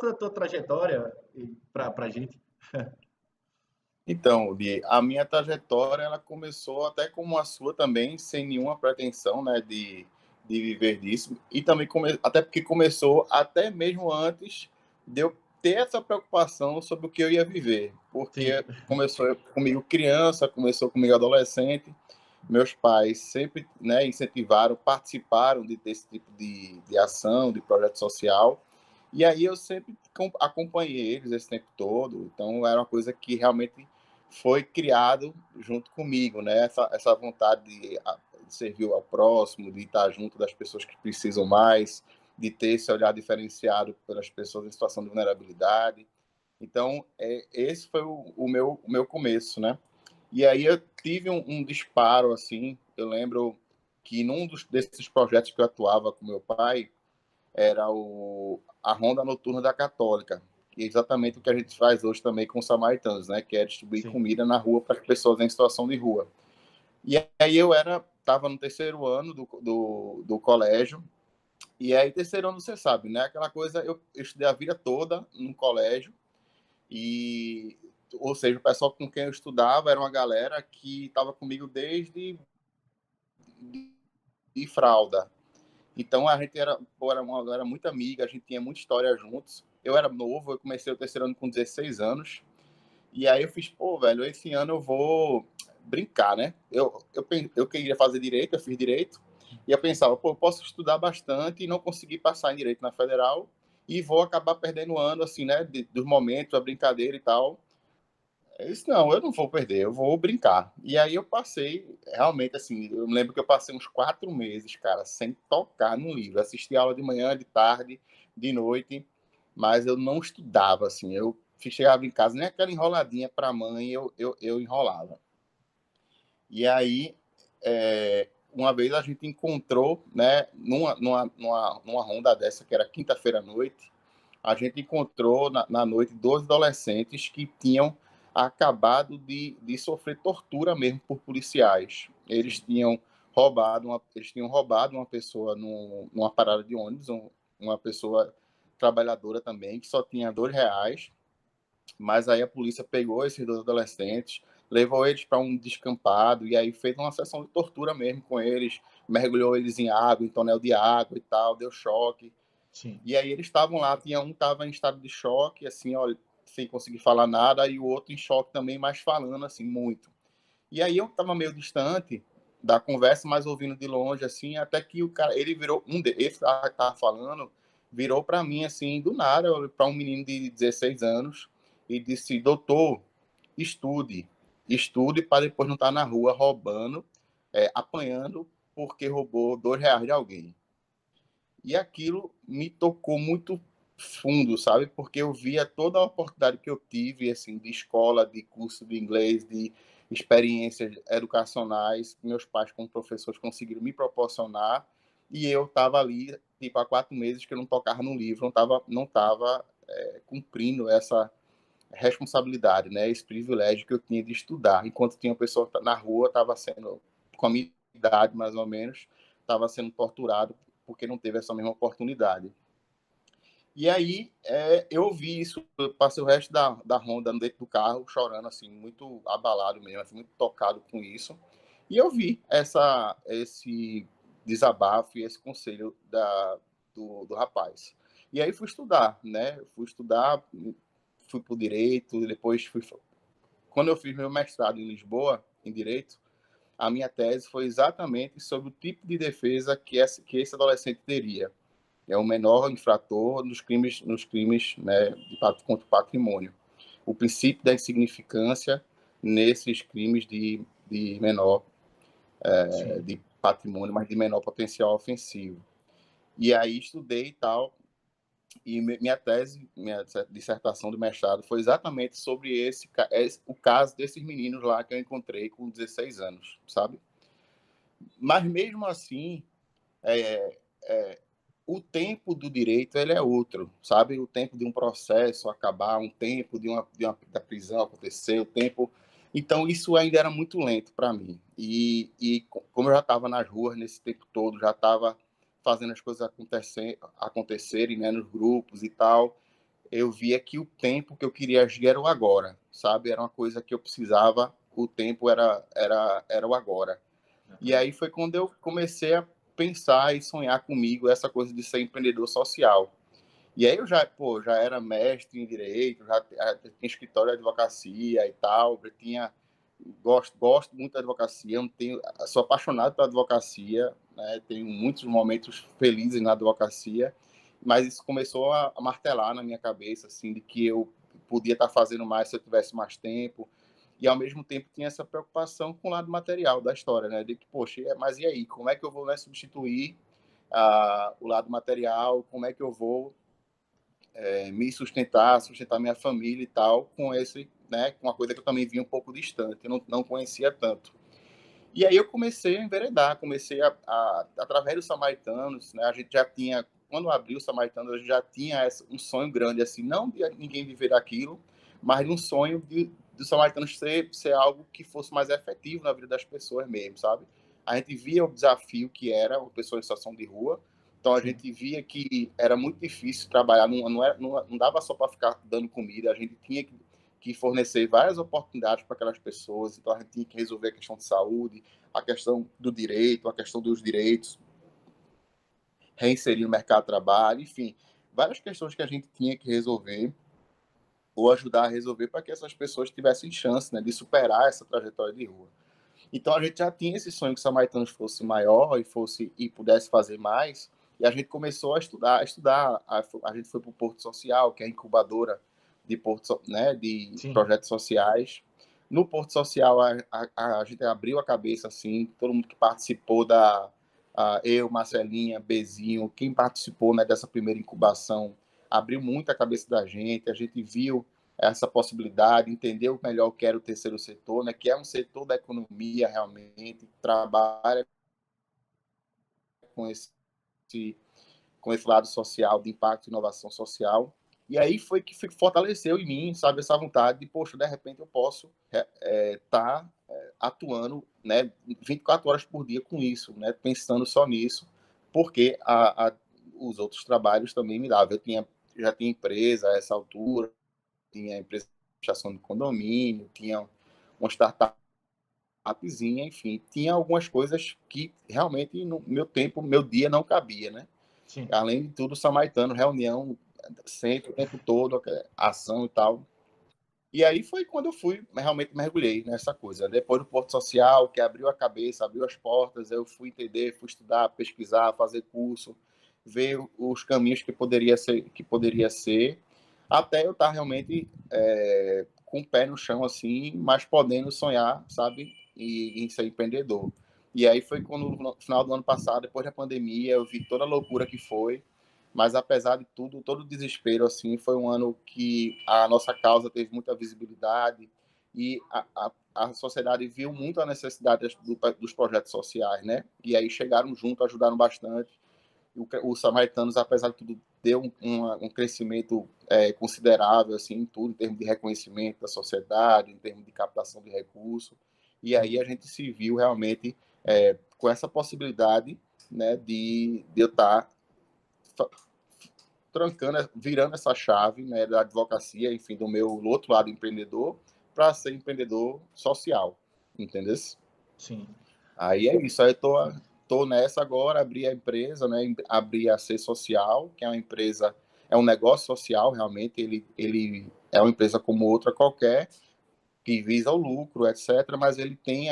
pouco da tua trajetória para a gente. Então, a minha trajetória ela começou até como a sua também, sem nenhuma pretensão, né, de viver disso. E também até porque começou até mesmo antes de eu ter essa preocupação sobre o que eu ia viver. Sim, Porque começou comigo criança, começou comigo adolescente. Meus pais sempre, né, incentivaram, participaram desse tipo de ação, de projeto social. E aí eu sempre acompanhei eles esse tempo todo. Então era uma coisa que realmente foi criado junto comigo, né? Essa vontade de servir ao próximo, de estar junto das pessoas que precisam mais, de ter esse olhar diferenciado pelas pessoas em situação de vulnerabilidade. Então, esse foi o meu começo, né? E aí eu tive um disparo, assim, eu lembro que desses projetos que eu atuava com meu pai, era a Ronda Noturna da Católica, que é exatamente o que a gente faz hoje também com os samaritanos, né? Que é distribuir sim, comida na rua para as pessoas em situação de rua. E aí eu estava no terceiro ano do colégio, e aí terceiro ano você sabe, né? Aquela coisa, eu estudei a vida toda no colégio, e, ou seja, o pessoal com quem eu estudava era uma galera que estava comigo desde de fralda. Então a gente era uma galera muito amiga, a gente tinha muita história juntos. Eu era novo, eu comecei o terceiro ano com 16 anos. E aí eu fiz, pô, velho, esse ano eu vou brincar, né? Eu queria fazer direito, eu fiz direito. E eu pensava, pô, eu posso estudar bastante e não conseguir passar em direito na federal. E vou acabar perdendo o ano, assim, né? Dos momentos, a brincadeira e tal. Eu disse, não, eu não vou perder, eu vou brincar. E aí eu passei, realmente, assim, eu me lembro que eu passei uns 4 meses, cara, sem tocar no livro. Assisti aula de manhã, de tarde, de noite, mas eu não estudava, assim. Eu chegava em casa, nem aquela enroladinha para a mãe eu enrolava. E aí, uma vez a gente encontrou, né, numa ronda dessa, que era quinta-feira à noite, a gente encontrou na noite 12 adolescentes que tinham acabado de sofrer tortura mesmo por policiais. sim, Eles tinham roubado uma pessoa numa parada de ônibus, uma pessoa trabalhadora também, que só tinha R$ 2, mas aí a polícia pegou esses dois adolescentes, levou eles para um descampado e aí fez uma sessão de tortura mesmo com eles, mergulhou eles em água, em tonel de água e tal, deu choque. sim. E aí eles estavam lá, um estava em estado de choque, assim, ó, sem conseguir falar nada, e o outro em choque também, mas falando, assim, muito. E aí eu estava meio distante da conversa, mas ouvindo de longe, assim, até que o cara, ele virou, esse que estava falando, virou para mim, assim, do nada, para um menino de 16 anos, e disse, doutor, estude, estude para depois não estar na rua roubando, apanhando, porque roubou R$ 2 de alguém. E aquilo me tocou muito fundo, sabe? Porque eu via toda a oportunidade que eu tive, assim, de escola, de curso de inglês, de experiências educacionais, que meus pais como professores conseguiram me proporcionar, e eu estava ali, tipo, há 4 meses que eu não tocava no livro, não tava cumprindo essa responsabilidade, né? Esse privilégio que eu tinha de estudar, enquanto tinha uma pessoa na rua, estava sendo, com a minha idade mais ou menos, estava sendo torturado porque não teve essa mesma oportunidade. E aí eu vi isso, eu passei o resto da ronda dentro do carro, chorando, assim, muito abalado mesmo, assim, muito tocado com isso. E eu vi esse desabafo e esse conselho do rapaz. E aí fui estudar, né? Fui estudar, fui para o direito, depois quando eu fiz meu mestrado em Lisboa, em direito, a minha tese foi exatamente sobre o tipo de defesa que esse adolescente teria. É o menor infrator nos crimes, né, contra o patrimônio. O princípio da insignificância nesses crimes de menor, Sim. de patrimônio, mas de menor potencial ofensivo. E aí estudei e tal, e minha tese, minha dissertação de mestrado foi exatamente sobre o caso desses meninos lá que eu encontrei com 16 anos, sabe? Mas mesmo assim, é, é, o tempo do direito ele é outro, sabe? O tempo de um processo acabar, um tempo da prisão acontecer, o tempo. Então, isso ainda era muito lento para mim. E como eu já estava nas ruas nesse tempo todo, já estava fazendo as coisas acontecerem, né, nos grupos e tal, eu via que o tempo que eu queria agir era o agora, sabe? Era uma coisa que eu precisava, o tempo era o agora. E aí foi quando eu comecei a pensar e sonhar comigo essa coisa de ser empreendedor social. E aí eu já era mestre em direito, já tinha escritório de advocacia e tal, gosto muito da advocacia, sou apaixonado pela advocacia, né? Tenho muitos momentos felizes na advocacia, mas isso começou a martelar na minha cabeça, assim, de que eu podia estar fazendo mais se eu tivesse mais tempo, e ao mesmo tempo tinha essa preocupação com o lado material da história, né? De que, poxa, mas e aí, como é que eu vou, né, substituir o lado material, como é que eu vou me sustentar minha família e tal, com esse, né, com uma coisa que eu também via um pouco distante, eu não conhecia tanto. E aí eu comecei a enveredar, através dos Samaritanos, né, a gente já tinha, quando abriu o Samaritanos, a gente já tinha um sonho grande, assim, não de ninguém viver aquilo, mas de um sonho dos Samaritanos ser algo que fosse mais efetivo na vida das pessoas mesmo, sabe? A gente via o desafio que era a pessoa em situação de rua, então a gente via que era muito difícil trabalhar, não dava só para ficar dando comida, a gente tinha que fornecer várias oportunidades para aquelas pessoas, então a gente tinha que resolver a questão de saúde, a questão do direito, a questão dos direitos, reinserir no mercado de trabalho, enfim, várias questões que a gente tinha que resolver ou ajudar a resolver para que essas pessoas tivessem chance, né, de superar essa trajetória de rua. Então a gente já tinha esse sonho que o Samaritanos fosse maior e pudesse fazer mais, e a gente começou a estudar. A gente foi para o Porto Social, que é a incubadora né, de Sim. projetos sociais. No Porto Social a gente abriu a cabeça, assim, todo mundo que participou eu, Marcelinha, Bezinho, quem participou, né, dessa primeira incubação, abriu muito a cabeça da gente. A gente viu essa possibilidade, entendeu melhor o que era o terceiro setor, né, que é um setor da economia realmente, trabalha com esse, com esse lado social, de impacto e inovação social. E aí foi que fortaleceu em mim, sabe, essa vontade de, poxa, de repente eu posso estar atuando, né, 24 horas por dia com isso, né, pensando só nisso, porque os outros trabalhos também me davam. Já tinha empresa a essa altura, tinha empresa de administração de condomínio, tinha uma startupzinha, enfim, tinha algumas coisas que realmente no meu tempo, meu dia não cabia, né? Sim. Além de tudo, Samaritano, reunião sempre, o tempo todo, ação e tal. E aí foi quando eu realmente mergulhei nessa coisa. Depois do Porto Social, que abriu a cabeça, abriu as portas, eu fui entender, fui estudar, pesquisar, fazer curso, ver os caminhos que poderia ser, até eu estar realmente com o pé no chão, assim, mas podendo sonhar, sabe, em ser empreendedor. E aí foi quando, no final do ano passado, depois da pandemia, eu vi toda a loucura que foi, mas apesar de tudo, todo o desespero, assim, foi um ano que a nossa causa teve muita visibilidade e a sociedade viu muito a necessidade dos projetos sociais, né? E aí chegaram junto, ajudaram bastante. Os Samaritanos, apesar de tudo, deu um crescimento considerável, assim, em tudo, em termos de reconhecimento da sociedade, em termos de captação de recursos. E aí a gente se viu realmente com essa possibilidade, né, de eu estar virando essa chave, né, da advocacia, enfim, do meu outro lado empreendedor, para ser empreendedor social, entendeu? Sim. Aí é isso, aí eu tô nessa agora, abri a empresa, né, abri a Ser Social, que é uma empresa, é um negócio social, realmente, ele é uma empresa como outra qualquer, que visa o lucro, etc., mas ele tem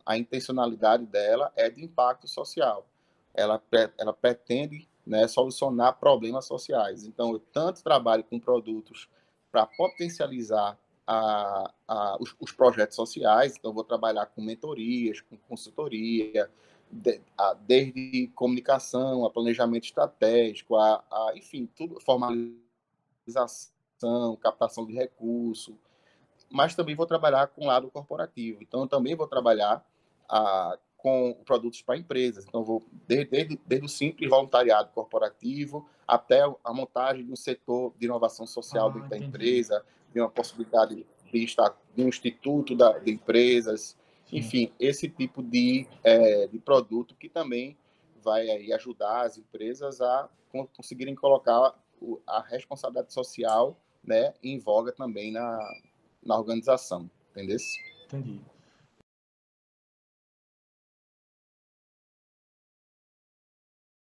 a intencionalidade dela é de impacto social. Ela pretende, né, solucionar problemas sociais. Então, eu tanto trabalho com produtos para potencializar os projetos sociais, então, eu vou trabalhar com mentorias, com consultoria, desde comunicação, a planejamento estratégico, enfim, tudo, formalização, captação de recursos, mas também vou trabalhar com o lado corporativo. Então, eu também vou trabalhar com produtos para empresas. Então, vou desde o simples voluntariado corporativo até a montagem de um setor de inovação social dentro da Entendi. empresa, de uma possibilidade de um instituto de empresas, Sim. enfim, esse tipo de produto que também vai aí ajudar as empresas a conseguirem colocar a responsabilidade social, né, em voga também na organização, entendeu? Entendi.